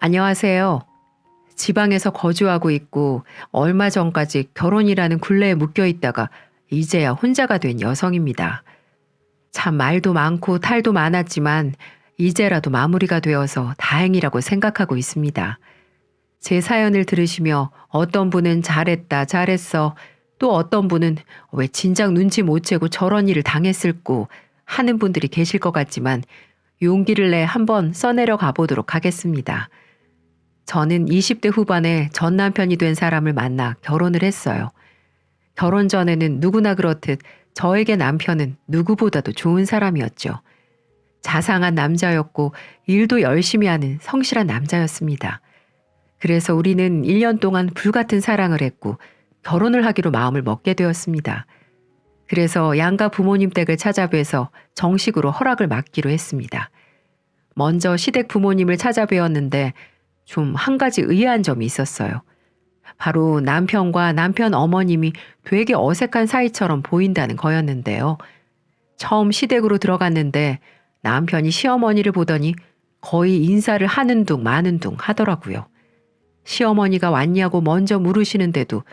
안녕하세요. 지방에서 거주하고 있고 얼마 전까지 결혼이라는 굴레에 묶여 있다가 이제야 혼자가 된 여성입니다. 참 말도 많고 탈도 많았지만 이제라도 마무리가 되어서 다행이라고 생각하고 있습니다. 제 사연을 들으시며 어떤 분은 잘했다, 잘했어. 또 어떤 분은 왜 진작 눈치 못 채고 저런 일을 당했을꼬 하는 분들이 계실 것 같지만 용기를 내 한번 써내려 가보도록 하겠습니다. 저는 20대 후반에 전 남편이 된 사람을 만나 결혼을 했어요. 결혼 전에는 누구나 그렇듯 저에게 남편은 누구보다도 좋은 사람이었죠. 자상한 남자였고 일도 열심히 하는 성실한 남자였습니다. 그래서 우리는 1년 동안 불같은 사랑을 했고 결혼을 하기로 마음을 먹게 되었습니다. 그래서 양가 부모님 댁을 찾아뵈서 정식으로 허락을 맡기로 했습니다. 먼저 시댁 부모님을 찾아뵈었는데 좀 한 가지 의아한 점이 있었어요. 바로 남편과 남편 어머님이 되게 어색한 사이처럼 보인다는 거였는데요. 처음 시댁으로 들어갔는데 남편이 시어머니를 보더니 거의 인사를 하는 둥 마는 둥 하더라고요. 시어머니가 왔냐고 먼저 물으시는데도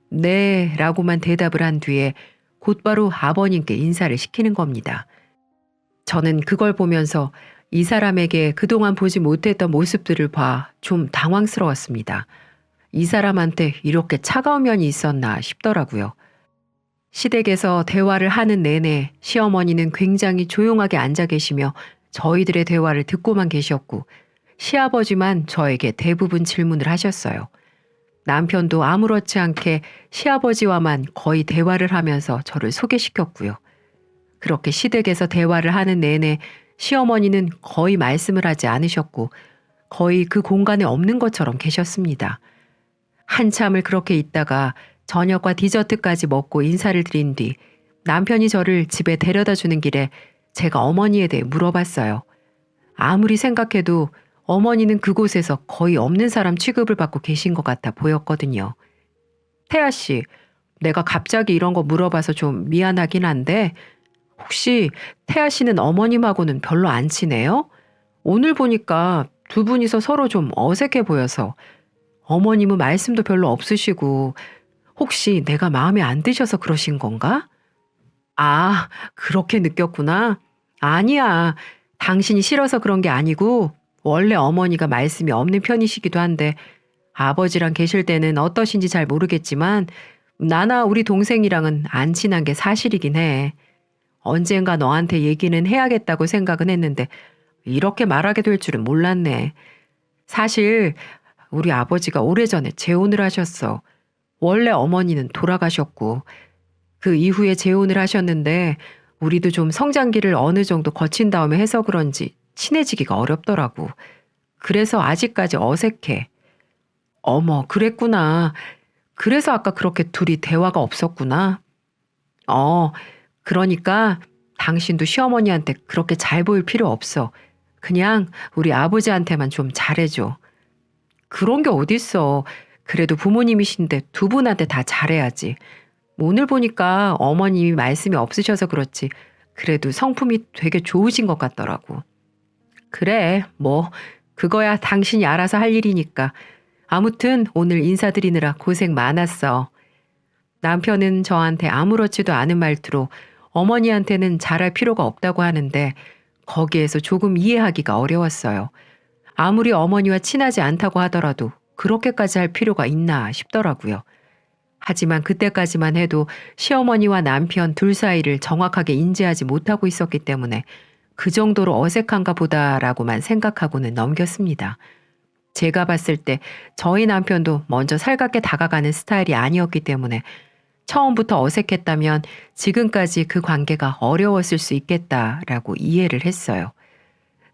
네 라고만 대답을 한 뒤에 곧바로 아버님께 인사를 시키는 겁니다. 저는 그걸 보면서 이 사람에게 그동안 보지 못했던 모습들을 봐 좀 당황스러웠습니다. 이 사람한테 이렇게 차가운 면이 있었나 싶더라고요. 시댁에서 대화를 하는 내내 시어머니는 굉장히 조용하게 앉아 계시며 저희들의 대화를 듣고만 계셨고 시아버지만 저에게 대부분 질문을 하셨어요. 남편도 아무렇지 않게 시아버지와만 거의 대화를 하면서 저를 소개시켰고요. 그렇게 시댁에서 대화를 하는 내내 시어머니는 거의 말씀을 하지 않으셨고 거의 그 공간에 없는 것처럼 계셨습니다. 한참을 그렇게 있다가 저녁과 디저트까지 먹고 인사를 드린 뒤 남편이 저를 집에 데려다 주는 길에 제가 어머니에 대해 물어봤어요. 아무리 생각해도 어머니는 그곳에서 거의 없는 사람 취급을 받고 계신 것 같아 보였거든요. 태아 씨, 내가 갑자기 이런 거 물어봐서 좀 미안하긴 한데 혹시 태아 씨는 어머님하고는 별로 안 친해요? 오늘 보니까 두 분이서 서로 좀 어색해 보여서 어머님은 말씀도 별로 없으시고 혹시 내가 마음에 안 드셔서 그러신 건가? 아, 그렇게 느꼈구나. 아니야. 당신이 싫어서 그런 게 아니고 원래 어머니가 말씀이 없는 편이시기도 한데 아버지랑 계실 때는 어떠신지 잘 모르겠지만 나나 우리 동생이랑은 안 친한 게 사실이긴 해. 언젠가 너한테 얘기는 해야겠다고 생각은 했는데 이렇게 말하게 될 줄은 몰랐네. 사실 우리 아버지가 오래전에 재혼을 하셨어. 원래 어머니는 돌아가셨고 그 이후에 재혼을 하셨는데 우리도 좀 성장기를 어느 정도 거친 다음에 해서 그런지 친해지기가 어렵더라고. 그래서 아직까지 어색해. 어머, 그랬구나. 그래서 아까 그렇게 둘이 대화가 없었구나. 그러니까 당신도 시어머니한테 그렇게 잘 보일 필요 없어. 그냥 우리 아버지한테만 좀 잘해줘. 그런 게 어딨어. 그래도 부모님이신데 두 분한테 다 잘해야지. 오늘 보니까 어머님이 말씀이 없으셔서 그렇지. 그래도 성품이 되게 좋으신 것 같더라고. 그래, 뭐 그거야 당신이 알아서 할 일이니까. 아무튼 오늘 인사드리느라 고생 많았어. 남편은 저한테 아무렇지도 않은 말투로 어머니한테는 잘할 필요가 없다고 하는데 거기에서 조금 이해하기가 어려웠어요. 아무리 어머니와 친하지 않다고 하더라도 그렇게까지 할 필요가 있나 싶더라고요. 하지만 그때까지만 해도 시어머니와 남편 둘 사이를 정확하게 인지하지 못하고 있었기 때문에 그 정도로 어색한가 보다라고만 생각하고는 넘겼습니다. 제가 봤을 때 저희 남편도 먼저 살갑게 다가가는 스타일이 아니었기 때문에 처음부터 어색했다면 지금까지 그 관계가 어려웠을 수 있겠다라고 이해를 했어요.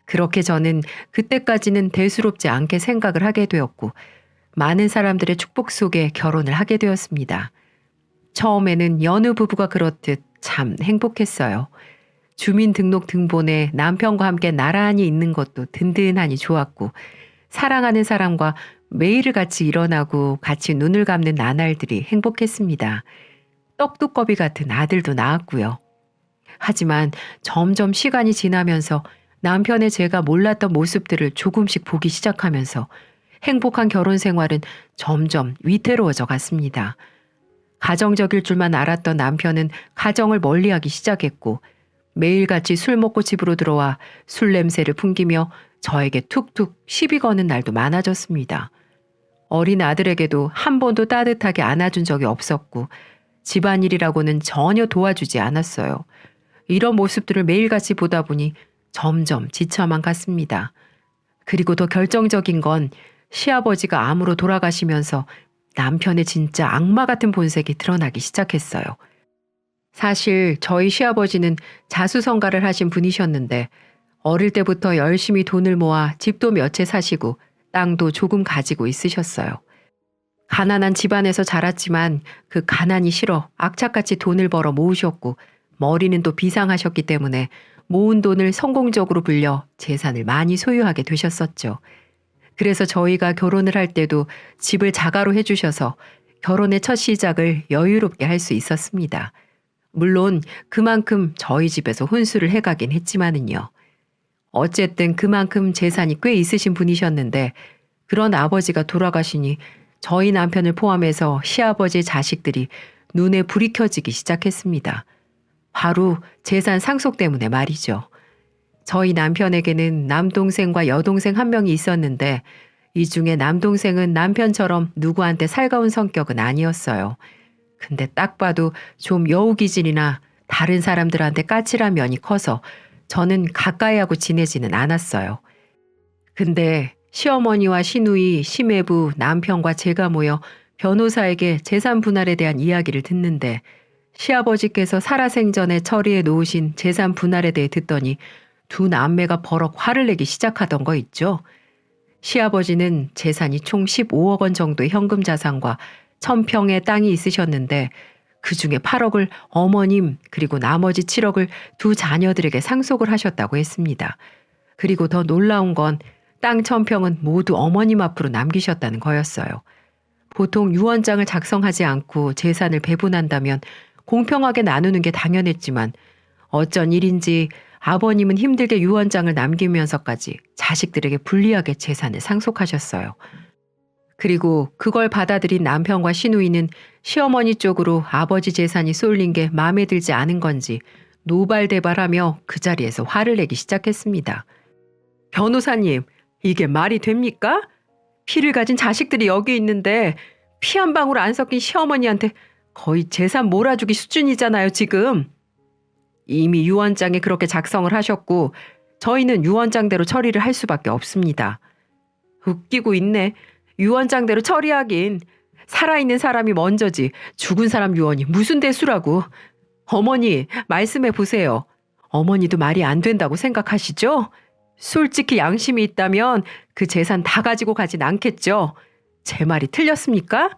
그렇게 저는 그때까지는 대수롭지 않게 생각을 하게 되었고 많은 사람들의 축복 속에 결혼을 하게 되었습니다. 처음에는 여느 부부가 그렇듯 참 행복했어요. 주민등록등본에 남편과 함께 나란히 있는 것도 든든하니 좋았고 사랑하는 사람과 매일을 같이 일어나고 같이 눈을 감는 나날들이 행복했습니다. 떡두꺼비 같은 아들도 낳았고요. 하지만 점점 시간이 지나면서 남편의 제가 몰랐던 모습들을 조금씩 보기 시작하면서 행복한 결혼 생활은 점점 위태로워져 갔습니다. 가정적일 줄만 알았던 남편은 가정을 멀리하기 시작했고 매일같이 술 먹고 집으로 들어와 술 냄새를 풍기며 저에게 툭툭 시비 거는 날도 많아졌습니다. 어린 아들에게도 한 번도 따뜻하게 안아준 적이 없었고 집안일이라고는 전혀 도와주지 않았어요. 이런 모습들을 매일같이 보다 보니 점점 지쳐만 갔습니다. 그리고 더 결정적인 건 시아버지가 암으로 돌아가시면서 남편의 진짜 악마 같은 본색이 드러나기 시작했어요. 사실 저희 시아버지는 자수성가를 하신 분이셨는데 어릴 때부터 열심히 돈을 모아 집도 몇 채 사시고 땅도 조금 가지고 있으셨어요. 가난한 집안에서 자랐지만 그 가난이 싫어 악착같이 돈을 벌어 모으셨고 머리는 또 비상하셨기 때문에 모은 돈을 성공적으로 불려 재산을 많이 소유하게 되셨었죠. 그래서 저희가 결혼을 할 때도 집을 자가로 해주셔서 결혼의 첫 시작을 여유롭게 할 수 있었습니다. 물론 그만큼 저희 집에서 혼수를 해가긴 했지만은요. 어쨌든 그만큼 재산이 꽤 있으신 분이셨는데 그런 아버지가 돌아가시니 저희 남편을 포함해서 시아버지의 자식들이 눈에 불이 켜지기 시작했습니다. 바로 재산 상속 때문에 말이죠. 저희 남편에게는 남동생과 여동생 한 명이 있었는데 이 중에 남동생은 남편처럼 누구한테 살가운 성격은 아니었어요. 근데 딱 봐도 좀 여우기질이나 다른 사람들한테 까칠한 면이 커서 저는 가까이 하고 지내지는 않았어요. 근데 시어머니와 시누이, 시매부, 남편과 제가 모여 변호사에게 재산 분할에 대한 이야기를 듣는데 시아버지께서 살아생전에 처리해 놓으신 재산 분할에 대해 듣더니 두 남매가 버럭 화를 내기 시작하던 거 있죠. 시아버지는 재산이 총 15억 원 정도의 현금 자산과 1000평의 땅이 있으셨는데 그중에 8억을 어머님 그리고 나머지 7억을 두 자녀들에게 상속을 하셨다고 했습니다. 그리고 더 놀라운 건 땅 1000평은 모두 어머님 앞으로 남기셨다는 거였어요. 보통 유언장을 작성하지 않고 재산을 배분한다면 공평하게 나누는 게 당연했지만 어쩐 일인지 아버님은 힘들게 유언장을 남기면서까지 자식들에게 불리하게 재산을 상속하셨어요. 그리고 그걸 받아들인 남편과 시누이는 시어머니 쪽으로 아버지 재산이 쏠린 게 마음에 들지 않은 건지 노발대발하며 그 자리에서 화를 내기 시작했습니다. 변호사님, 이게 말이 됩니까? 피를 가진 자식들이 여기 있는데 피 한 방울 안 섞인 시어머니한테 거의 재산 몰아주기 수준이잖아요, 지금. 이미 유언장에 그렇게 작성을 하셨고 저희는 유언장대로 처리를 할 수밖에 없습니다. 웃기고 있네. 유언장대로 처리하긴 살아있는 사람이 먼저지 죽은 사람 유언이 무슨 대수라고. 어머니 말씀해 보세요. 어머니도 말이 안 된다고 생각하시죠? 솔직히 양심이 있다면 그 재산 다 가지고 가진 않겠죠. 제 말이 틀렸습니까?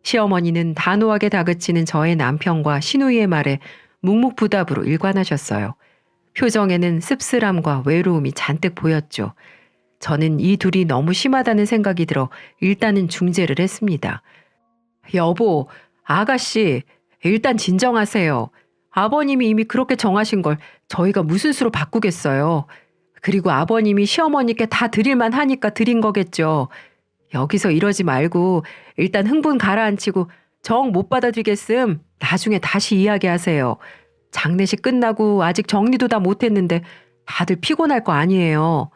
시어머니는 단호하게 다그치는 저의 남편과 시누이의 말에 묵묵부답으로 일관하셨어요. 표정에는 씁쓸함과 외로움이 잔뜩 보였죠. 저는 이 둘이 너무 심하다는 생각이 들어 일단은 중재를 했습니다. 여보, 아가씨, 일단 진정하세요. 아버님이 이미 그렇게 정하신 걸 저희가 무슨 수로 바꾸겠어요. 그리고 아버님이 시어머니께 다 드릴만 하니까 드린 거겠죠. 여기서 이러지 말고 일단 흥분 가라앉히고 정 못 받아들이겠음 나중에 다시 이야기하세요. 장례식 끝나고 아직 정리도 다 못했는데 다들 피곤할 거 아니에요.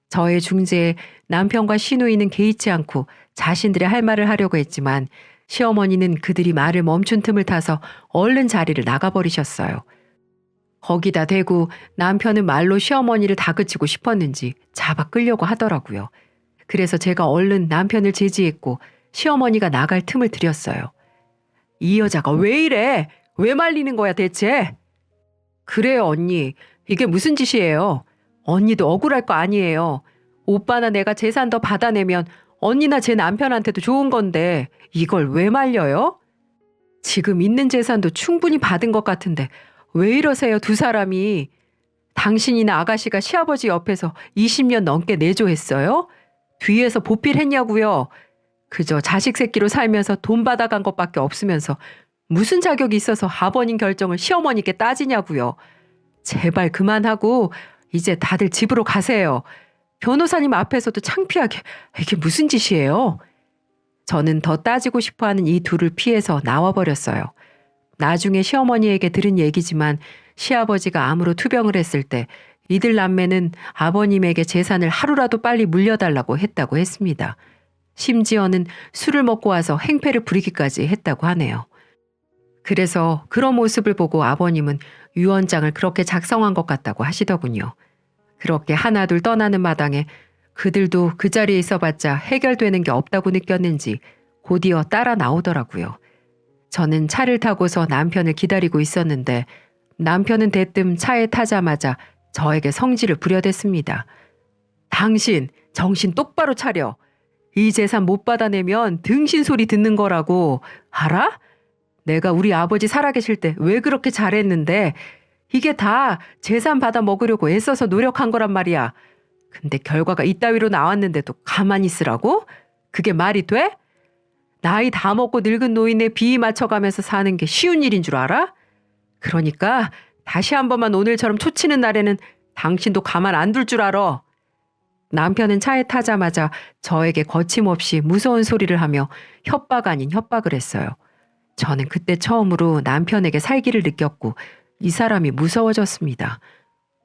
저의 중재에 남편과 시누이는 개의치 않고 자신들의 할 말을 하려고 했지만 시어머니는 그들이 말을 멈춘 틈을 타서 얼른 자리를 나가버리셨어요. 거기다 대고 남편은 말로 시어머니를 다그치고 싶었는지 잡아 끌려고 하더라고요. 그래서 제가 얼른 남편을 제지했고 시어머니가 나갈 틈을 드렸어요. 이 여자가 왜 이래? 왜 말리는 거야 대체? 그래요 언니. 이게 무슨 짓이에요? 언니도 억울할 거 아니에요. 오빠나 내가 재산 더 받아내면 언니나 제 남편한테도 좋은 건데 이걸 왜 말려요? 지금 있는 재산도 충분히 받은 것 같은데 왜 이러세요 두 사람이? 당신이나 아가씨가 시아버지 옆에서 20년 넘게 내조했어요? 뒤에서 보필했냐고요? 그저 자식 새끼로 살면서 돈 받아간 것밖에 없으면서 무슨 자격이 있어서 아버님 결정을 시어머니께 따지냐고요? 제발 그만하고 이제 다들 집으로 가세요. 변호사님 앞에서도 창피하게 이게 무슨 짓이에요? 저는 더 따지고 싶어하는 이 둘을 피해서 나와버렸어요. 나중에 시어머니에게 들은 얘기지만 시아버지가 암으로 투병을 했을 때 이들 남매는 아버님에게 재산을 하루라도 빨리 물려달라고 했다고 했습니다. 심지어는 술을 먹고 와서 행패를 부리기까지 했다고 하네요. 그래서 그런 모습을 보고 아버님은 유언장을 그렇게 작성한 것 같다고 하시더군요. 그렇게 하나둘 떠나는 마당에 그들도 그 자리에 있어봤자 해결되는 게 없다고 느꼈는지 곧이어 따라 나오더라고요. 저는 차를 타고서 남편을 기다리고 있었는데 남편은 대뜸 차에 타자마자 저에게 성질을 부려댔습니다. 당신 정신 똑바로 차려. 이 재산 못 받아내면 등신 소리 듣는 거라고. 알아? 내가 우리 아버지 살아계실 때 왜 그렇게 잘했는데 이게 다 재산 받아 먹으려고 애써서 노력한 거란 말이야. 근데 결과가 이따위로 나왔는데도 가만히 있으라고? 그게 말이 돼? 나이 다 먹고 늙은 노인의 비위 맞춰가면서 사는 게 쉬운 일인 줄 알아? 그러니까 다시 한 번만 오늘처럼 초치는 날에는 당신도 가만 안 둘 줄 알아. 남편은 차에 타자마자 저에게 거침없이 무서운 소리를 하며 협박 아닌 협박을 했어요. 저는 그때 처음으로 남편에게 살기를 느꼈고 이 사람이 무서워졌습니다.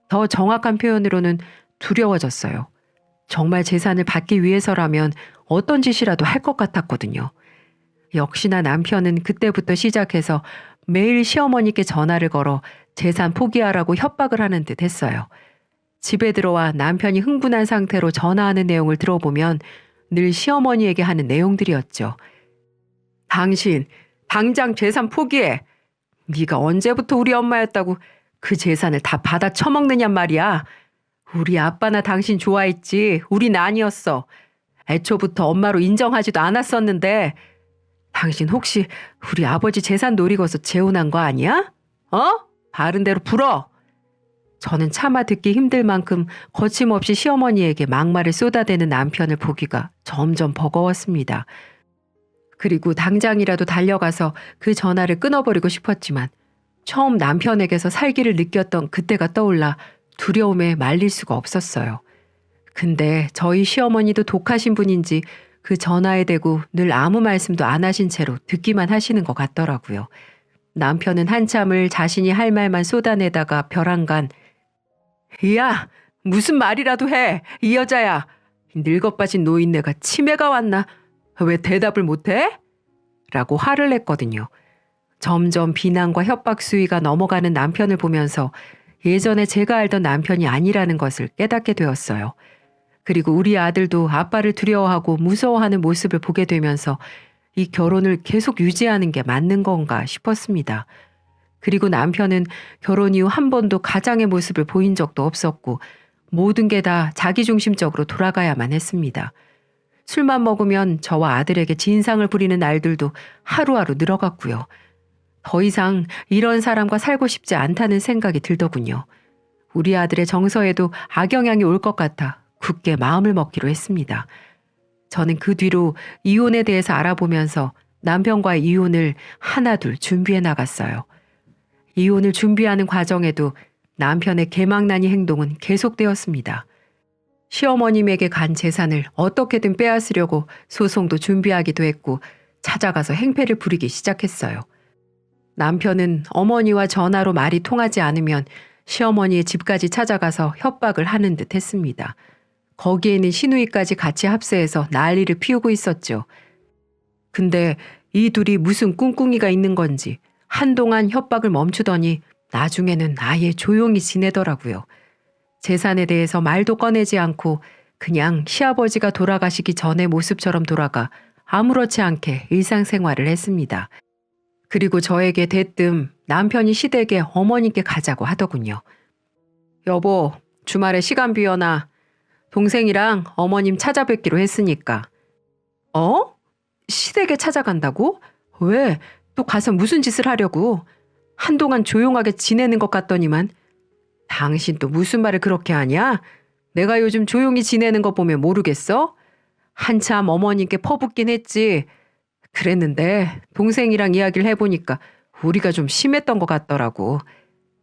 더 정확한 표현으로는 두려워졌어요. 정말 재산을 받기 위해서라면 어떤 짓이라도 할 것 같았거든요. 역시나 남편은 그때부터 시작해서 매일 시어머니께 전화를 걸어 재산 포기하라고 협박을 하는 듯 했어요. 집에 들어와 남편이 흥분한 상태로 전화하는 내용을 들어보면 늘 시어머니에게 하는 내용들이었죠. 당신 당장 재산 포기해. 네가 언제부터 우리 엄마였다고 그 재산을 다 받아 처먹느냔 말이야. 우리 아빠나 당신 좋아했지 우린 아니었어. 애초부터 엄마로 인정하지도 않았었는데 당신 혹시 우리 아버지 재산 노리고서 재혼한 거 아니야? 바른 대로 불어. 저는 차마 듣기 힘들 만큼 거침없이 시어머니에게 막말을 쏟아대는 남편을 보기가 점점 버거웠습니다. 그리고 당장이라도 달려가서 그 전화를 끊어버리고 싶었지만 처음 남편에게서 살기를 느꼈던 그때가 떠올라 두려움에 말릴 수가 없었어요. 근데 저희 시어머니도 독하신 분인지 그 전화에 대고 늘 아무 말씀도 안 하신 채로 듣기만 하시는 것 같더라고요. 남편은 한참을 자신이 할 말만 쏟아내다가 벼랑간 야, 무슨 말이라도 해. 이 여자야. 늙어빠진 노인네가 치매가 왔나? 왜 대답을 못해? 라고 화를 냈거든요. 점점 비난과 협박 수위가 넘어가는 남편을 보면서 예전에 제가 알던 남편이 아니라는 것을 깨닫게 되었어요. 그리고 우리 아들도 아빠를 두려워하고 무서워하는 모습을 보게 되면서 이 결혼을 계속 유지하는 게 맞는 건가 싶었습니다. 그리고 남편은 결혼 이후 한 번도 가장의 모습을 보인 적도 없었고 모든 게 다 자기중심적으로 돌아가야만 했습니다. 술만 먹으면 저와 아들에게 진상을 부리는 날들도 하루하루 늘어갔고요. 더 이상 이런 사람과 살고 싶지 않다는 생각이 들더군요. 우리 아들의 정서에도 악영향이 올 것 같아 굳게 마음을 먹기로 했습니다. 저는 그 뒤로 이혼에 대해서 알아보면서 남편과의 이혼을 하나둘 준비해 나갔어요. 이혼을 준비하는 과정에도 남편의 개망나니 행동은 계속되었습니다. 시어머님에게 간 재산을 어떻게든 빼앗으려고 소송도 준비하기도 했고 찾아가서 행패를 부리기 시작했어요. 남편은 어머니와 전화로 말이 통하지 않으면 시어머니의 집까지 찾아가서 협박을 하는 듯 했습니다. 거기에는 시누이까지 같이 합세해서 난리를 피우고 있었죠. 근데 이 둘이 무슨 꿍꿍이가 있는 건지 한동안 협박을 멈추더니 나중에는 아예 조용히 지내더라고요. 재산에 대해서 말도 꺼내지 않고 그냥 시아버지가 돌아가시기 전의 모습처럼 돌아가 아무렇지 않게 일상생활을 했습니다. 그리고 저에게 대뜸 남편이 시댁에 어머니께 가자고 하더군요. 여보, 주말에 시간 비워놔. 동생이랑 어머님 찾아뵙기로 했으니까. 시댁에 찾아간다고? 왜? 또 가서 무슨 짓을 하려고? 한동안 조용하게 지내는 것 같더니만. 당신 또 무슨 말을 그렇게 하냐? 내가 요즘 조용히 지내는 거 보면 모르겠어? 한참 어머님께 퍼붓긴 했지. 그랬는데 동생이랑 이야기를 해보니까 우리가 좀 심했던 것 같더라고.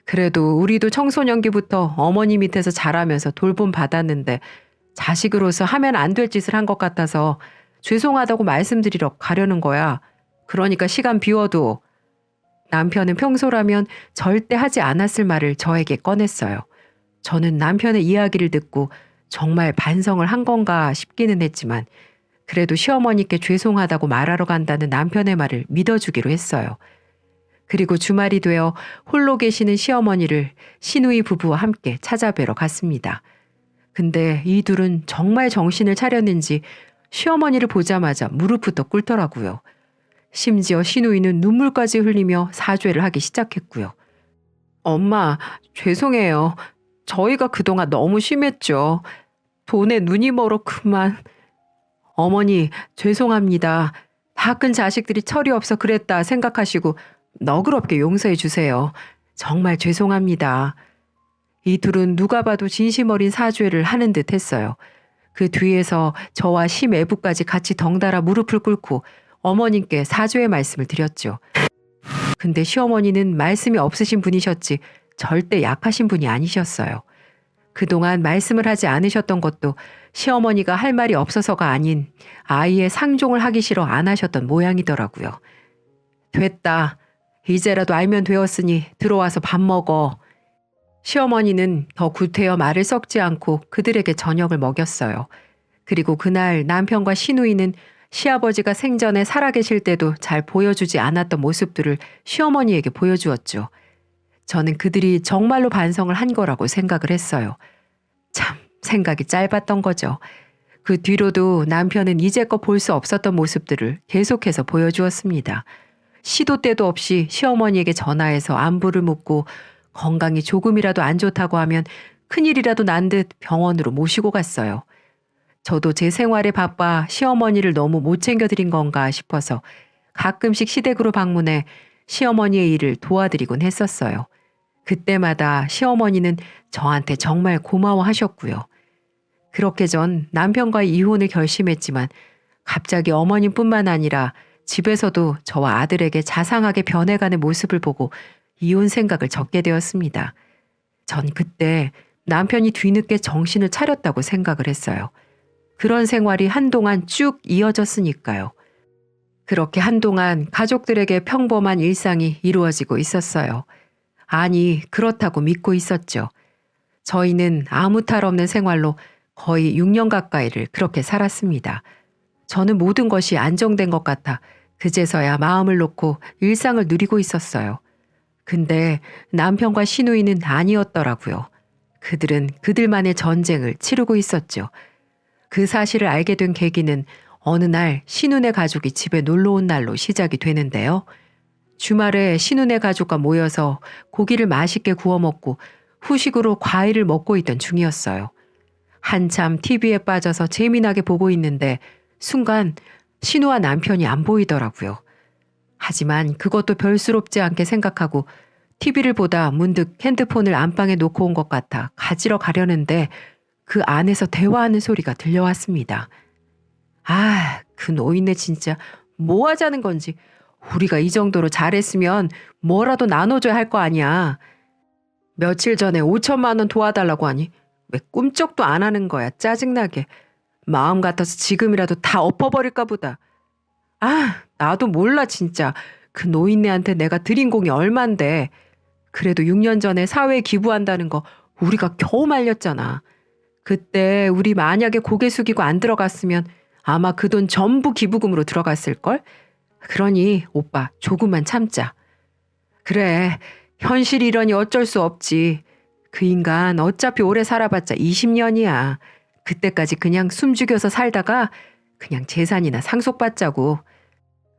그래도 우리도 청소년기부터 어머니 밑에서 자라면서 돌봄 받았는데 자식으로서 하면 안 될 짓을 한 것 같아서 죄송하다고 말씀드리러 가려는 거야. 그러니까 시간 비워도. 남편은 평소라면 절대 하지 않았을 말을 저에게 꺼냈어요. 저는 남편의 이야기를 듣고 정말 반성을 한 건가 싶기는 했지만 그래도 시어머니께 죄송하다고 말하러 간다는 남편의 말을 믿어주기로 했어요. 그리고 주말이 되어 홀로 계시는 시어머니를 시누이 부부와 함께 찾아뵈러 갔습니다. 근데 이 둘은 정말 정신을 차렸는지 시어머니를 보자마자 무릎부터 꿇더라고요. 심지어 시누이는 눈물까지 흘리며 사죄를 하기 시작했고요. 엄마, 죄송해요. 저희가 그동안 너무 심했죠. 돈에 눈이 멀어 그만. 어머니, 죄송합니다. 다 큰 자식들이 철이 없어 그랬다 생각하시고 너그럽게 용서해 주세요. 정말 죄송합니다. 이 둘은 누가 봐도 진심 어린 사죄를 하는 듯 했어요. 그 뒤에서 저와 시매부까지 같이 덩달아 무릎을 꿇고 어머님께 사죄의 말씀을 드렸죠. 근데 시어머니는 말씀이 없으신 분이셨지 절대 약하신 분이 아니셨어요. 그동안 말씀을 하지 않으셨던 것도 시어머니가 할 말이 없어서가 아닌 아이의 상종을 하기 싫어 안 하셨던 모양이더라고요. 됐다. 이제라도 알면 되었으니 들어와서 밥 먹어. 시어머니는 더 구태여 말을 섞지 않고 그들에게 저녁을 먹였어요. 그리고 그날 남편과 시누이는 시아버지가 생전에 살아계실 때도 잘 보여주지 않았던 모습들을 시어머니에게 보여주었죠. 저는 그들이 정말로 반성을 한 거라고 생각을 했어요. 참 생각이 짧았던 거죠. 그 뒤로도 남편은 이제껏 볼 수 없었던 모습들을 계속해서 보여주었습니다. 시도 때도 없이 시어머니에게 전화해서 안부를 묻고 건강이 조금이라도 안 좋다고 하면 큰일이라도 난 듯 병원으로 모시고 갔어요. 저도 제 생활에 바빠 시어머니를 너무 못 챙겨드린 건가 싶어서 가끔씩 시댁으로 방문해 시어머니의 일을 도와드리곤 했었어요. 그때마다 시어머니는 저한테 정말 고마워하셨고요. 그렇게 전 남편과의 이혼을 결심했지만 갑자기 어머님뿐만 아니라 집에서도 저와 아들에게 자상하게 변해가는 모습을 보고 이혼 생각을 접게 되었습니다. 전 그때 남편이 뒤늦게 정신을 차렸다고 생각을 했어요. 그런 생활이 한동안 쭉 이어졌으니까요. 그렇게 한동안 가족들에게 평범한 일상이 이루어지고 있었어요. 아니, 그렇다고 믿고 있었죠. 저희는 아무 탈 없는 생활로 거의 6년 가까이를 그렇게 살았습니다. 저는 모든 것이 안정된 것 같아 그제서야 마음을 놓고 일상을 누리고 있었어요. 근데 남편과 시누이는 아니었더라고요. 그들은 그들만의 전쟁을 치르고 있었죠. 그 사실을 알게 된 계기는 어느 날 신우네 가족이 집에 놀러 온 날로 시작이 되는데요. 주말에 신우네 가족과 모여서 고기를 맛있게 구워 먹고 후식으로 과일을 먹고 있던 중이었어요. 한참 TV에 빠져서 재미나게 보고 있는데 순간 신우와 남편이 안 보이더라고요. 하지만 그것도 별스럽지 않게 생각하고 TV를 보다 문득 핸드폰을 안방에 놓고 온 것 같아 가지러 가려는데 그 안에서 대화하는 소리가 들려왔습니다. 아, 그 노인네 진짜 뭐 하자는 건지. 우리가 이 정도로 잘했으면 뭐라도 나눠줘야 할 거 아니야. 며칠 전에 5천만 원 도와달라고 하니 왜 꿈쩍도 안 하는 거야. 짜증나게. 마음 같아서 지금이라도 다 엎어버릴까 보다. 아, 나도 몰라 진짜. 그 노인네한테 내가 드린 공이 얼만데. 그래도 6년 전에 사회에 기부한다는 거 우리가 겨우 말렸잖아. 그때 우리 만약에 고개 숙이고 안 들어갔으면 아마 그 돈 전부 기부금으로 들어갔을걸? 그러니 오빠 조금만 참자. 그래, 현실이 이러니 어쩔 수 없지. 그 인간 어차피 오래 살아봤자 20년이야. 그때까지 그냥 숨 죽여서 살다가 그냥 재산이나 상속받자고.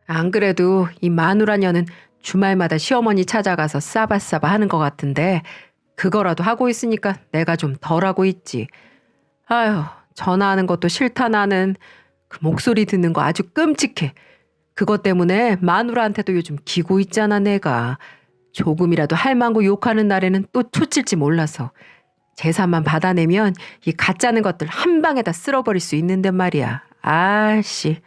안 그래도 이 마누라녀는 주말마다 시어머니 찾아가서 싸바싸바 하는 것 같은데 그거라도 하고 있으니까 내가 좀 덜하고 있지. 아휴, 전화하는 것도 싫다 나는. 그 목소리 듣는 거 아주 끔찍해. 그것 때문에 마누라한테도 요즘 기고 있잖아 내가. 조금이라도 할망구 욕하는 날에는 또 초칠지 몰라서. 재산만 받아내면 이 가짜는 것들 한 방에다 쓸어버릴 수 있는데 말이야. 아씨.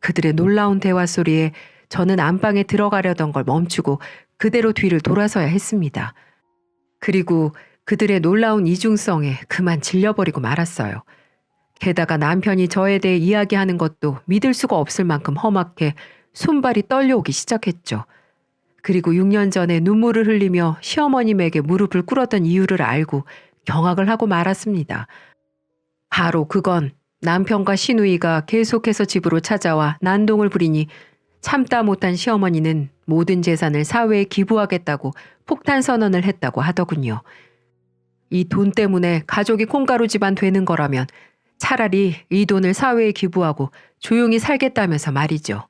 그들의 놀라운 대화 소리에 저는 안방에 들어가려던 걸 멈추고 그대로 뒤를 돌아서야 했습니다. 그리고 그들의 놀라운 이중성에 그만 질려버리고 말았어요. 게다가 남편이 저에 대해 이야기하는 것도 믿을 수가 없을 만큼 험악해 손발이 떨려오기 시작했죠. 그리고 6년 전에 눈물을 흘리며 시어머님에게 무릎을 꿇었던 이유를 알고 경악을 하고 말았습니다. 바로 그건 남편과 시누이가 계속해서 집으로 찾아와 난동을 부리니 참다 못한 시어머니는 모든 재산을 사회에 기부하겠다고 폭탄 선언을 했다고 하더군요. 이 돈 때문에 가족이 콩가루 집안 되는 거라면 차라리 이 돈을 사회에 기부하고 조용히 살겠다면서 말이죠.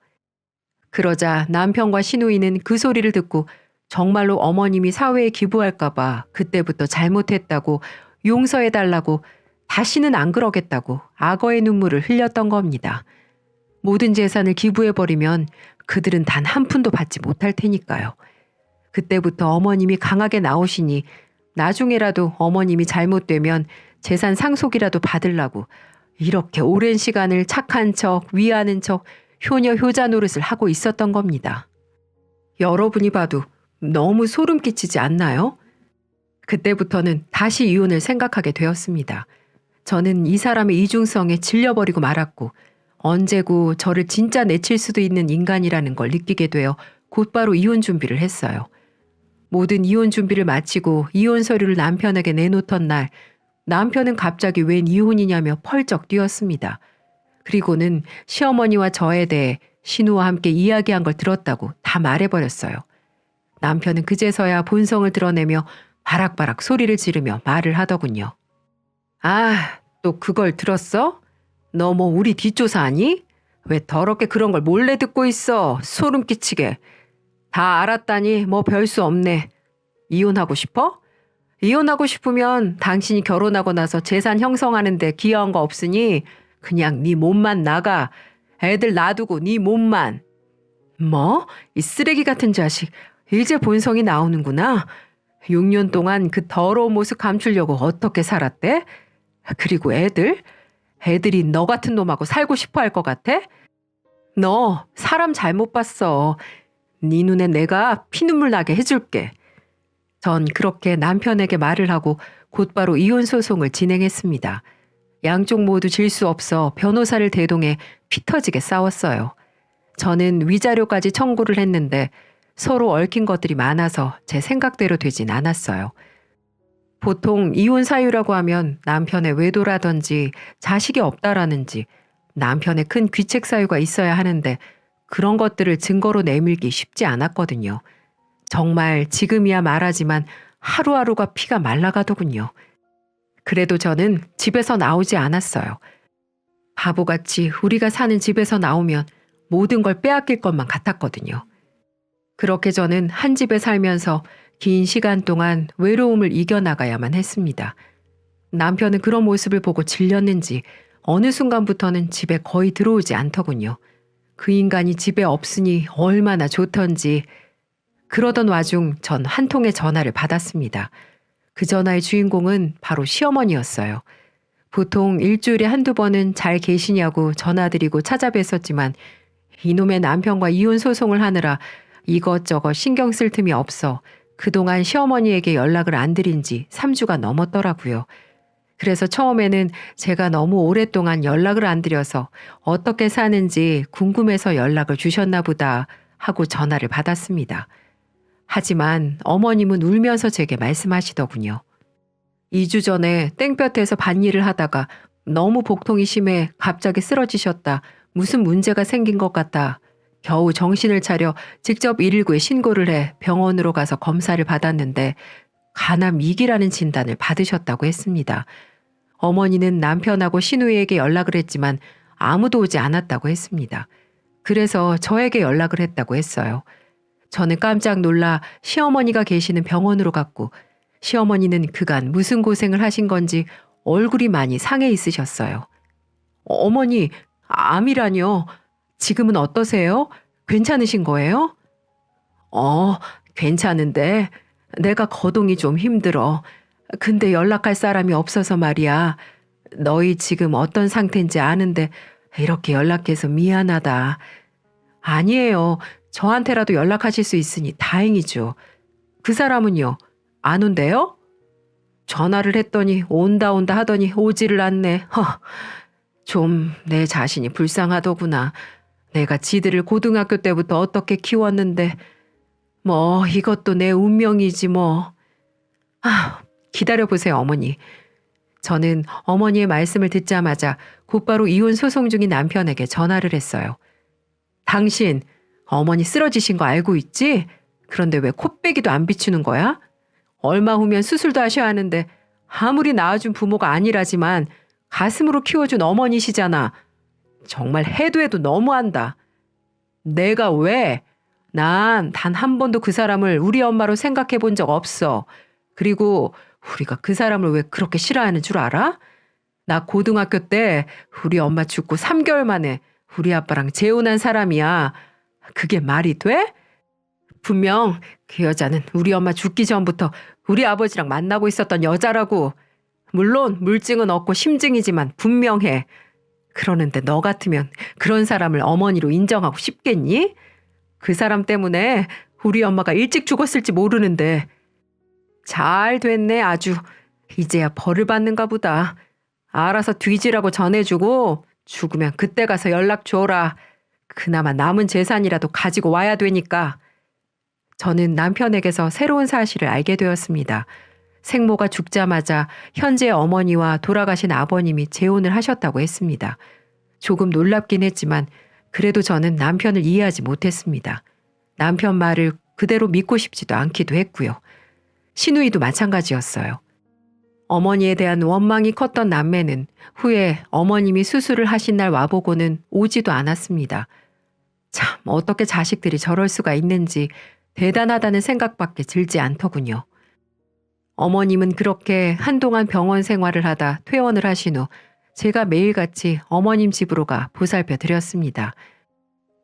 그러자 남편과 시누이는 그 소리를 듣고 정말로 어머님이 사회에 기부할까봐 그때부터 잘못했다고 용서해달라고 다시는 안 그러겠다고 악어의 눈물을 흘렸던 겁니다. 모든 재산을 기부해버리면 그들은 단 한 푼도 받지 못할 테니까요. 그때부터 어머님이 강하게 나오시니 나중에라도 어머님이 잘못되면 재산 상속이라도 받으려고 이렇게 오랜 시간을 착한 척, 위하는 척, 효녀 효자 노릇을 하고 있었던 겁니다. 여러분이 봐도 너무 소름 끼치지 않나요? 그때부터는 다시 이혼을 생각하게 되었습니다. 저는 이 사람의 이중성에 질려버리고 말았고 언제고 저를 진짜 내칠 수도 있는 인간이라는 걸 느끼게 되어 곧바로 이혼 준비를 했어요. 모든 이혼 준비를 마치고 이혼 서류를 남편에게 내놓던 날 남편은 갑자기 웬 이혼이냐며 펄쩍 뛰었습니다. 그리고는 시어머니와 저에 대해 신우와 함께 이야기한 걸 들었다고 다 말해버렸어요. 남편은 그제서야 본성을 드러내며 바락바락 소리를 지르며 말을 하더군요. 아, 또 그걸 들었어? 너 뭐 우리 뒷조사하니? 왜 더럽게 그런 걸 몰래 듣고 있어? 소름 끼치게. 다 알았다니 뭐 별 수 없네. 이혼하고 싶어? 이혼하고 싶으면 당신이 결혼하고 나서 재산 형성하는 데 기여한 거 없으니 그냥 네 몸만 나가. 애들 놔두고 네 몸만. 뭐? 이 쓰레기 같은 자식. 이제 본성이 나오는구나. 6년 동안 그 더러운 모습 감추려고 어떻게 살았대? 그리고 애들? 애들이 너 같은 놈하고 살고 싶어 할 것 같아? 너 사람 잘못 봤어. 네 눈에 내가 피눈물 나게 해줄게. 전 그렇게 남편에게 말을 하고 곧바로 이혼 소송을 진행했습니다. 양쪽 모두 질 수 없어 변호사를 대동해 피 터지게 싸웠어요. 저는 위자료까지 청구를 했는데 서로 얽힌 것들이 많아서 제 생각대로 되진 않았어요. 보통 이혼 사유라고 하면 남편의 외도라든지 자식이 없다라는지 남편의 큰 귀책 사유가 있어야 하는데 그런 것들을 증거로 내밀기 쉽지 않았거든요. 정말 지금이야 말하지만 하루하루가 피가 말라가더군요. 그래도 저는 집에서 나오지 않았어요. 바보같이 우리가 사는 집에서 나오면 모든 걸 빼앗길 것만 같았거든요. 그렇게 저는 한 집에 살면서 긴 시간 동안 외로움을 이겨나가야만 했습니다. 남편은 그런 모습을 보고 질렸는지 어느 순간부터는 집에 거의 들어오지 않더군요. 그 인간이 집에 없으니 얼마나 좋던지. 그러던 와중 전 한 통의 전화를 받았습니다. 그 전화의 주인공은 바로 시어머니였어요. 보통 일주일에 한두 번은 잘 계시냐고 전화드리고 찾아뵀었지만 이놈의 남편과 이혼 소송을 하느라 이것저것 신경 쓸 틈이 없어 그동안 시어머니에게 연락을 안 드린 지 3주가 넘었더라고요. 그래서 처음에는 제가 너무 오랫동안 연락을 안 드려서 어떻게 사는지 궁금해서 연락을 주셨나 보다 하고 전화를 받았습니다. 하지만 어머님은 울면서 제게 말씀하시더군요. 2주 전에 땡볕에서 밭일을 하다가 너무 복통이 심해 갑자기 쓰러지셨다. 무슨 문제가 생긴 것 같다. 겨우 정신을 차려 직접 119에 신고를 해 병원으로 가서 검사를 받았는데 간암 2기라는 진단을 받으셨다고 했습니다. 어머니는 남편하고 시누이에게 연락을 했지만 아무도 오지 않았다고 했습니다. 그래서 저에게 연락을 했다고 했어요. 저는 깜짝 놀라 시어머니가 계시는 병원으로 갔고 시어머니는 그간 무슨 고생을 하신 건지 얼굴이 많이 상해 있으셨어요. 어머니, 암이라뇨? 지금은 어떠세요? 괜찮으신 거예요? 괜찮은데 내가 거동이 좀 힘들어. 근데 연락할 사람이 없어서 말이야. 너희 지금 어떤 상태인지 아는데 이렇게 연락해서 미안하다. 아니에요. 저한테라도 연락하실 수 있으니 다행이죠. 그 사람은요? 안 온대요? 전화를 했더니 온다 온다 하더니 오지를 않네. 좀 내 자신이 불쌍하더구나. 내가 지들을 고등학교 때부터 어떻게 키웠는데 뭐 이것도 내 운명이지 뭐. 기다려보세요 어머니. 저는 어머니의 말씀을 듣자마자 곧바로 이혼 소송 중인 남편에게 전화를 했어요. 당신 어머니 쓰러지신 거 알고 있지? 그런데 왜 코빼기도 안 비추는 거야? 얼마 후면 수술도 하셔야 하는데 아무리 낳아준 부모가 아니라지만 가슴으로 키워준 어머니시잖아. 정말 해도 해도 너무한다. 내가 왜? 난 단 한 번도 그 사람을 우리 엄마로 생각해 본 적 없어. 그리고 우리가 그 사람을 왜 그렇게 싫어하는 줄 알아? 나 고등학교 때 우리 엄마 죽고 3개월 만에 우리 아빠랑 재혼한 사람이야. 그게 말이 돼? 분명 그 여자는 우리 엄마 죽기 전부터 우리 아버지랑 만나고 있었던 여자라고. 물론 물증은 없고 심증이지만 분명해. 그러는데 너 같으면 그런 사람을 어머니로 인정하고 싶겠니? 그 사람 때문에 우리 엄마가 일찍 죽었을지 모르는데. 잘 됐네 아주. 이제야 벌을 받는가 보다. 알아서 뒤지라고 전해주고 죽으면 그때 가서 연락 줘라. 그나마 남은 재산이라도 가지고 와야 되니까. 저는 남편에게서 새로운 사실을 알게 되었습니다. 생모가 죽자마자 현재 어머니와 돌아가신 아버님이 재혼을 하셨다고 했습니다. 조금 놀랍긴 했지만 그래도 저는 남편을 이해하지 못했습니다. 남편 말을 그대로 믿고 싶지도 않기도 했고요. 시누이도 마찬가지였어요. 어머니에 대한 원망이 컸던 남매는 후에 어머님이 수술을 하신 날 와보고는 오지도 않았습니다. 참 어떻게 자식들이 저럴 수가 있는지 대단하다는 생각밖에 들지 않더군요. 어머님은 그렇게 한동안 병원 생활을 하다 퇴원을 하신 후 제가 매일같이 어머님 집으로 가 보살펴 드렸습니다.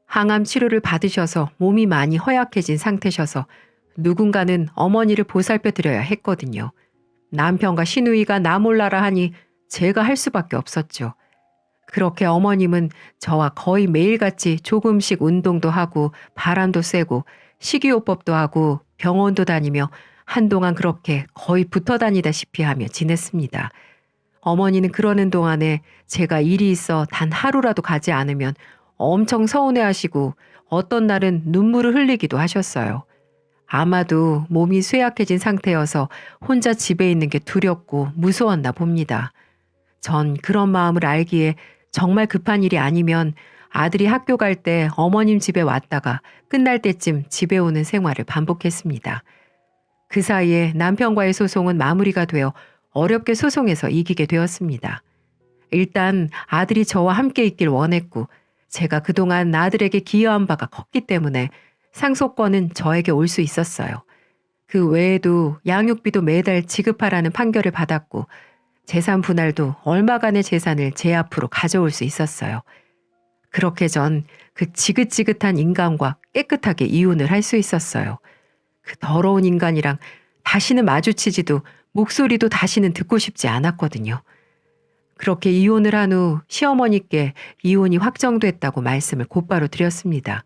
항암 치료를 받으셔서 몸이 많이 허약해진 상태셔서 누군가는 어머니를 보살펴 드려야 했거든요. 남편과 시누이가 나 몰라라 하니 제가 할 수밖에 없었죠. 그렇게 어머님은 저와 거의 매일같이 조금씩 운동도 하고 바람도 쐬고 식이요법도 하고 병원도 다니며 한동안 그렇게 거의 붙어 다니다시피 하며 지냈습니다. 어머니는 그러는 동안에 제가 일이 있어 단 하루라도 가지 않으면 엄청 서운해하시고 어떤 날은 눈물을 흘리기도 하셨어요. 아마도 몸이 쇠약해진 상태여서 혼자 집에 있는 게 두렵고 무서웠나 봅니다. 전 그런 마음을 알기에 정말 급한 일이 아니면 아들이 학교 갈 때 어머님 집에 왔다가 끝날 때쯤 집에 오는 생활을 반복했습니다. 그 사이에 남편과의 소송은 마무리가 되어 어렵게 소송에서 이기게 되었습니다. 일단 아들이 저와 함께 있길 원했고 제가 그동안 아들에게 기여한 바가 컸기 때문에 상속권은 저에게 올 수 있었어요. 그 외에도 양육비도 매달 지급하라는 판결을 받았고 재산 분할도 얼마간의 재산을 제 앞으로 가져올 수 있었어요. 그렇게 전 그 지긋지긋한 인간과 깨끗하게 이혼을 할 수 있었어요. 그 더러운 인간이랑 다시는 마주치지도 목소리도 다시는 듣고 싶지 않았거든요. 그렇게 이혼을 한 후 시어머니께 이혼이 확정됐다고 말씀을 곧바로 드렸습니다.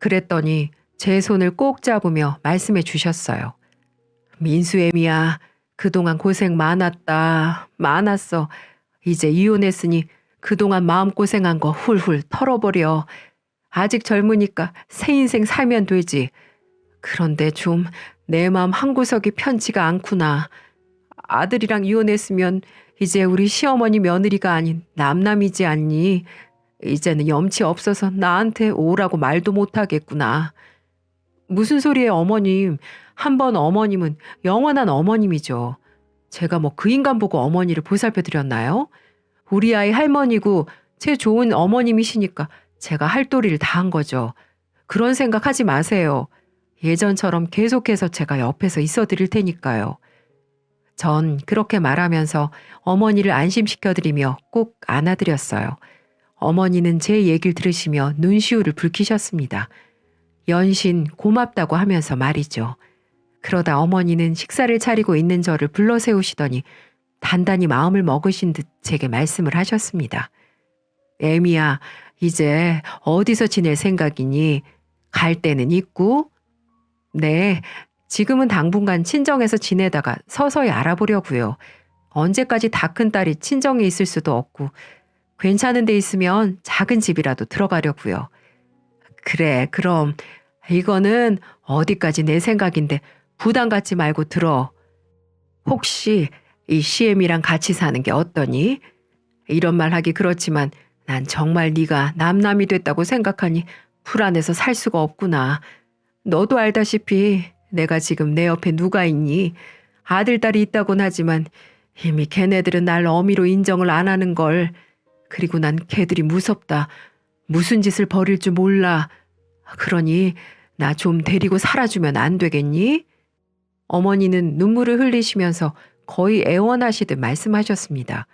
그랬더니 제 손을 꼭 잡으며 말씀해 주셨어요. 민수애미야, 그동안 고생 많았다. 많았어. 이제 이혼했으니 그동안 마음고생한 거 훌훌 털어버려. 아직 젊으니까 새 인생 살면 되지. 그런데 좀 내 마음 한구석이 편치가 않구나. 아들이랑 이혼했으면 이제 우리 시어머니 며느리가 아닌 남남이지 않니? 이제는 염치 없어서 나한테 오라고 말도 못하겠구나. 무슨 소리예요 어머님. 한 번 어머님은 영원한 어머님이죠. 제가 뭐 그 인간 보고 어머니를 보살펴 드렸나요? 우리 아이 할머니고 제 좋은 어머님이시니까 제가 할 도리를 다 한 거죠. 그런 생각하지 마세요. 예전처럼 계속해서 제가 옆에서 있어 드릴 테니까요. 전 그렇게 말하면서 어머니를 안심시켜드리며 꼭 안아드렸어요. 어머니는 제 얘기를 들으시며 눈시울을 붉히셨습니다. 연신 고맙다고 하면서 말이죠. 그러다 어머니는 식사를 차리고 있는 저를 불러 세우시더니 단단히 마음을 먹으신 듯 제게 말씀을 하셨습니다. 애미야, 이제 어디서 지낼 생각이니? 갈 데는 있고? 네, 지금은 당분간 친정에서 지내다가 서서히 알아보려고요. 언제까지 다 큰 딸이 친정에 있을 수도 없고 괜찮은 데 있으면 작은 집이라도 들어가려고요. 그래, 그럼 이거는 어디까지 내 생각인데 부담 갖지 말고 들어. 혹시 이 CM이랑 같이 사는 게 어떠니? 이런 말 하기 그렇지만 난 정말 네가 남남이 됐다고 생각하니 불안해서 살 수가 없구나. 너도 알다시피 내가 지금 내 옆에 누가 있니? 아들, 딸이 있다곤 하지만 이미 걔네들은 날 어미로 인정을 안 하는 걸. 그리고 난 걔들이 무섭다. 무슨 짓을 벌일 줄 몰라. 그러니 나 좀 데리고 살아주면 안 되겠니? 어머니는 눈물을 흘리시면서 거의 애원하시듯 말씀하셨습니다.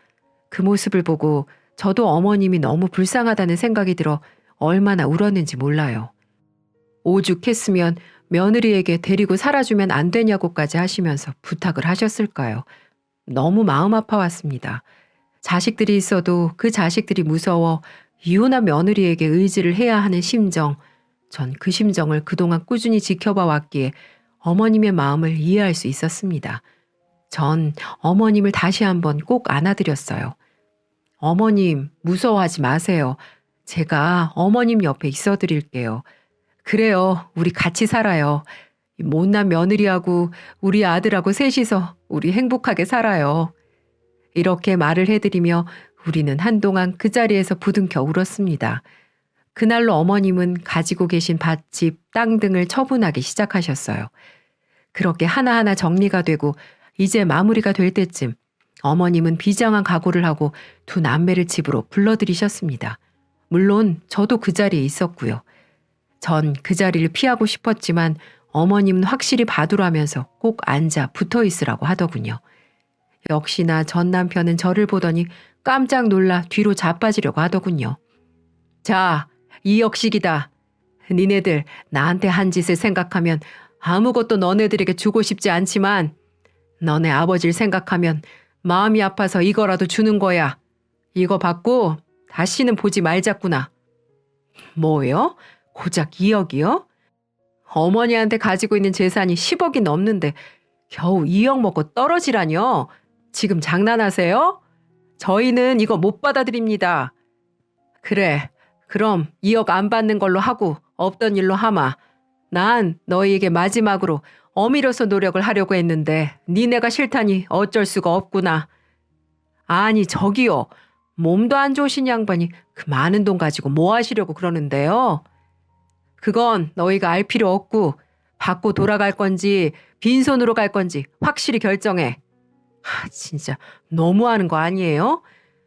그 모습을 보고 저도 어머님이 너무 불쌍하다는 생각이 들어 얼마나 울었는지 몰라요. 오죽했으면 며느리에게 데리고 살아주면 안 되냐고까지 하시면서 부탁을 하셨을까요? 너무 마음 아파왔습니다. 자식들이 있어도 그 자식들이 무서워 이혼한 며느리에게 의지를 해야 하는 심정, 전 그 심정을 그동안 꾸준히 지켜봐 왔기에 어머님의 마음을 이해할 수 있었습니다. 전 어머님을 다시 한번 꼭 안아드렸어요. 어머님, 무서워하지 마세요. 제가 어머님 옆에 있어 드릴게요. 그래요, 우리 같이 살아요. 이 못난 며느리하고 우리 아들하고 셋이서 우리 행복하게 살아요. 이렇게 말을 해드리며 우리는 한동안 그 자리에서 부둥켜 울었습니다. 그날로 어머님은 가지고 계신 밭집, 땅 등을 처분하기 시작하셨어요. 그렇게 하나하나 정리가 되고 이제 마무리가 될 때쯤 어머님은 비장한 각오를 하고 두 남매를 집으로 불러들이셨습니다. 물론 저도 그 자리에 있었고요. 전 그 자리를 피하고 싶었지만 어머님은 확실히 봐두라면서 꼭 앉아 붙어 있으라고 하더군요. 역시나 전 남편은 저를 보더니 깜짝 놀라 뒤로 자빠지려고 하더군요. 자, 이역식이다. 니네들 나한테 한 짓을 생각하면 아무것도 너네들에게 주고 싶지 않지만 너네 아버지를 생각하면 마음이 아파서 이거라도 주는 거야. 이거 받고 다시는 보지 말자꾸나. 뭐요? 고작 2억이요? 어머니한테 가지고 있는 재산이 10억이 넘는데 겨우 2억 먹고 떨어지라뇨? 지금 장난하세요? 저희는 이거 못 받아들입니다. 그래, 그럼 2억 안 받는 걸로 하고 없던 일로 하마. 난 너희에게 마지막으로 어미로서 노력을 하려고 했는데 니네가 싫다니 어쩔 수가 없구나. 아니 저기요. 몸도 안 좋으신 양반이 그 많은 돈 가지고 뭐 하시려고 그러는데요? 그건 너희가 알 필요 없고 받고 돌아갈 건지 빈손으로 갈 건지 확실히 결정해. 진짜 너무하는 거 아니에요?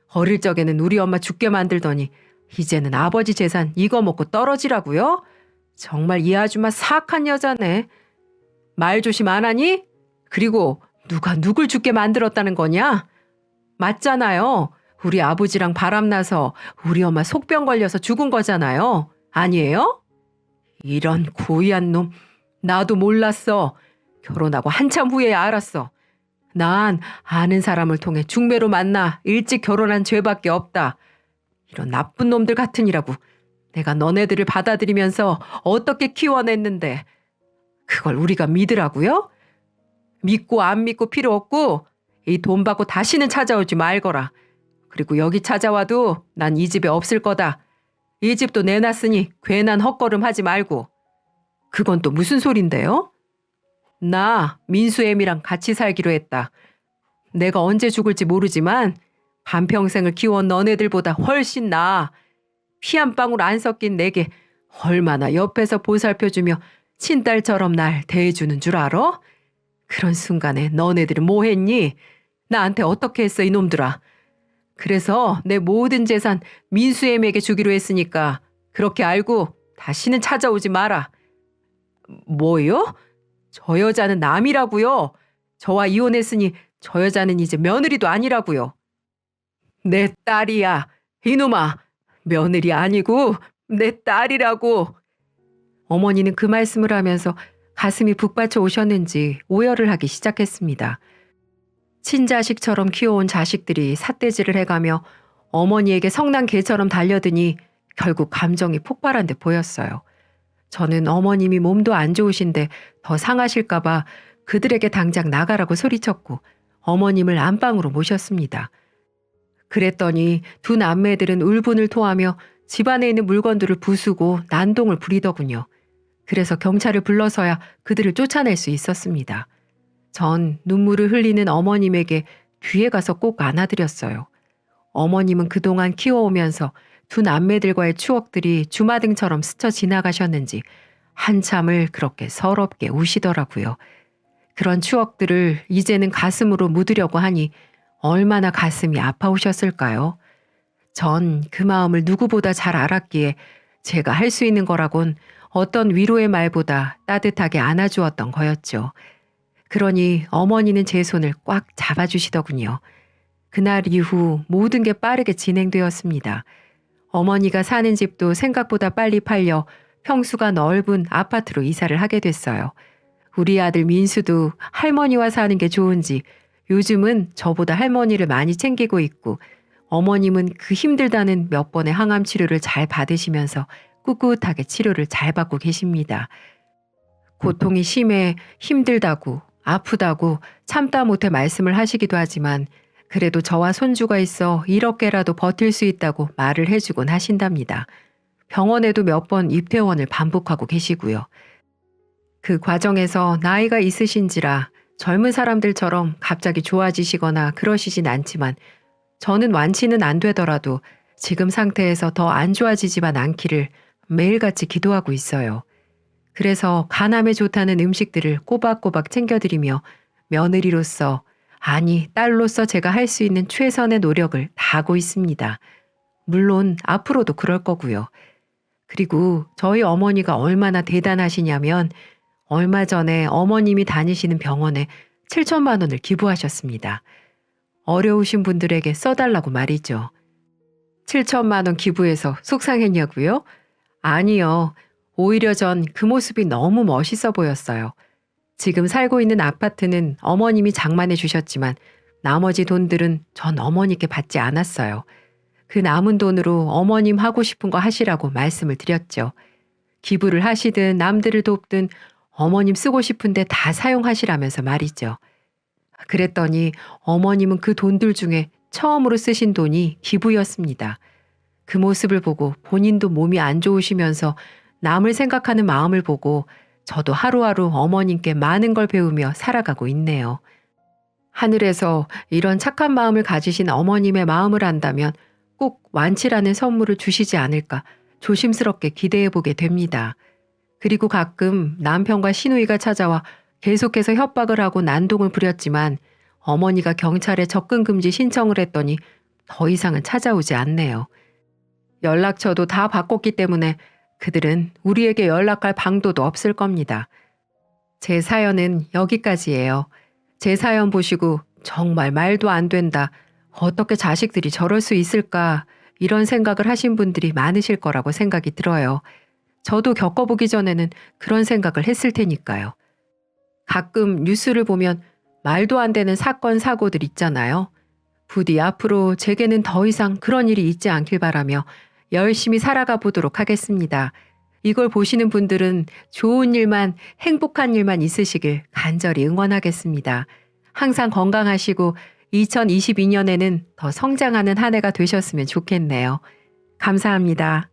어릴 적에는 우리 엄마 죽게 만들더니 이제는 아버지 재산 이거 먹고 떨어지라고요? 정말 이 아줌마 사악한 여자네. 말 조심 안 하니? 그리고 누가 누굴 죽게 만들었다는 거냐? 맞잖아요. 우리 아버지랑 바람나서 우리 엄마 속병 걸려서 죽은 거잖아요. 아니에요? 이런 고의한 놈. 나도 몰랐어. 결혼하고 한참 후에야 알았어. 난 아는 사람을 통해 중매로 만나 일찍 결혼한 죄밖에 없다. 이런 나쁜 놈들 같으니라고 내가 너네들을 받아들이면서 어떻게 키워냈는데 그걸 우리가 믿으라고요? 믿고 안 믿고 필요 없고 이 돈 받고 다시는 찾아오지 말거라. 그리고 여기 찾아와도 난 이 집에 없을 거다. 이 집도 내놨으니 괜한 헛걸음 하지 말고. 그건 또 무슨 소린데요? 나 민수애미랑 같이 살기로 했다. 내가 언제 죽을지 모르지만 반평생을 키워온 너네들보다 훨씬 나아. 피 한 방울 안 섞인 내게 얼마나 옆에서 보살펴주며 친딸처럼 날 대해주는 줄 알아? 그런 순간에 너네들은 뭐 했니? 나한테 어떻게 했어 이놈들아. 그래서 내 모든 재산 민수애미에게 주기로 했으니까 그렇게 알고 다시는 찾아오지 마라. 뭐요? 저 여자는 남이라고요. 저와 이혼했으니 저 여자는 이제 며느리도 아니라고요. 내 딸이야. 이놈아. 며느리 아니고 내 딸이라고. 어머니는 그 말씀을 하면서 가슴이 북받쳐 오셨는지 오열을 하기 시작했습니다. 친자식처럼 키워온 자식들이 삿대질을 해가며 어머니에게 성난 개처럼 달려드니 결국 감정이 폭발한 듯 보였어요. 저는 어머님이 몸도 안 좋으신데 더 상하실까봐 그들에게 당장 나가라고 소리쳤고 어머님을 안방으로 모셨습니다. 그랬더니 두 남매들은 울분을 토하며 집안에 있는 물건들을 부수고 난동을 부리더군요. 그래서 경찰을 불러서야 그들을 쫓아낼 수 있었습니다. 전 눈물을 흘리는 어머님에게 뒤에 가서 꼭 안아드렸어요. 어머님은 그동안 키워오면서 두 남매들과의 추억들이 주마등처럼 스쳐 지나가셨는지 한참을 그렇게 서럽게 우시더라고요. 그런 추억들을 이제는 가슴으로 묻으려고 하니 얼마나 가슴이 아파오셨을까요? 전 그 마음을 누구보다 잘 알았기에 제가 할 수 있는 거라곤 어떤 위로의 말보다 따뜻하게 안아주었던 거였죠. 그러니 어머니는 제 손을 꽉 잡아주시더군요. 그날 이후 모든 게 빠르게 진행되었습니다. 어머니가 사는 집도 생각보다 빨리 팔려 평수가 넓은 아파트로 이사를 하게 됐어요. 우리 아들 민수도 할머니와 사는 게 좋은지 요즘은 저보다 할머니를 많이 챙기고 있고 어머님은 그 힘들다는 몇 번의 항암 치료를 잘 받으시면서 꿋꿋하게 치료를 잘 받고 계십니다. 고통이 심해 힘들다고 아프다고 참다 못해 말씀을 하시기도 하지만 그래도 저와 손주가 있어 이렇게라도 버틸 수 있다고 말을 해주곤 하신답니다. 병원에도 몇 번 입퇴원을 반복하고 계시고요. 그 과정에서 나이가 있으신지라 젊은 사람들처럼 갑자기 좋아지시거나 그러시진 않지만 저는 완치는 안 되더라도 지금 상태에서 더 안 좋아지지만 않기를 매일같이 기도하고 있어요. 그래서 간암에 좋다는 음식들을 꼬박꼬박 챙겨드리며 며느리로서 아니 딸로서 제가 할 수 있는 최선의 노력을 다하고 있습니다. 물론 앞으로도 그럴 거고요. 그리고 저희 어머니가 얼마나 대단하시냐면 얼마 전에 어머님이 다니시는 병원에 7천만 원을 기부하셨습니다. 어려우신 분들에게 써달라고 말이죠. 7천만 원 기부해서 속상했냐고요? 아니요. 오히려 전 그 모습이 너무 멋있어 보였어요. 지금 살고 있는 아파트는 어머님이 장만해 주셨지만 나머지 돈들은 전 어머니께 받지 않았어요. 그 남은 돈으로 어머님 하고 싶은 거 하시라고 말씀을 드렸죠. 기부를 하시든 남들을 돕든 어머님 쓰고 싶은데 다 사용하시라면서 말이죠. 그랬더니 어머님은 그 돈들 중에 처음으로 쓰신 돈이 기부였습니다. 그 모습을 보고 본인도 몸이 안 좋으시면서 남을 생각하는 마음을 보고 저도 하루하루 어머님께 많은 걸 배우며 살아가고 있네요. 하늘에서 이런 착한 마음을 가지신 어머님의 마음을 안다면 꼭 완치라는 선물을 주시지 않을까 조심스럽게 기대해 보게 됩니다. 그리고 가끔 남편과 시누이가 찾아와 계속해서 협박을 하고 난동을 부렸지만 어머니가 경찰에 접근 금지 신청을 했더니 더 이상은 찾아오지 않네요. 연락처도 다 바꿨기 때문에 그들은 우리에게 연락할 방도도 없을 겁니다. 제 사연은 여기까지예요. 제 사연 보시고 정말 말도 안 된다. 어떻게 자식들이 저럴 수 있을까? 이런 생각을 하신 분들이 많으실 거라고 생각이 들어요. 저도 겪어보기 전에는 그런 생각을 했을 테니까요. 가끔 뉴스를 보면 말도 안 되는 사건, 사고들 있잖아요. 부디 앞으로 제게는 더 이상 그런 일이 있지 않길 바라며 열심히 살아가 보도록 하겠습니다. 이걸 보시는 분들은 좋은 일만, 행복한 일만 있으시길 간절히 응원하겠습니다. 항상 건강하시고 2022년에는 더 성장하는 한 해가 되셨으면 좋겠네요. 감사합니다.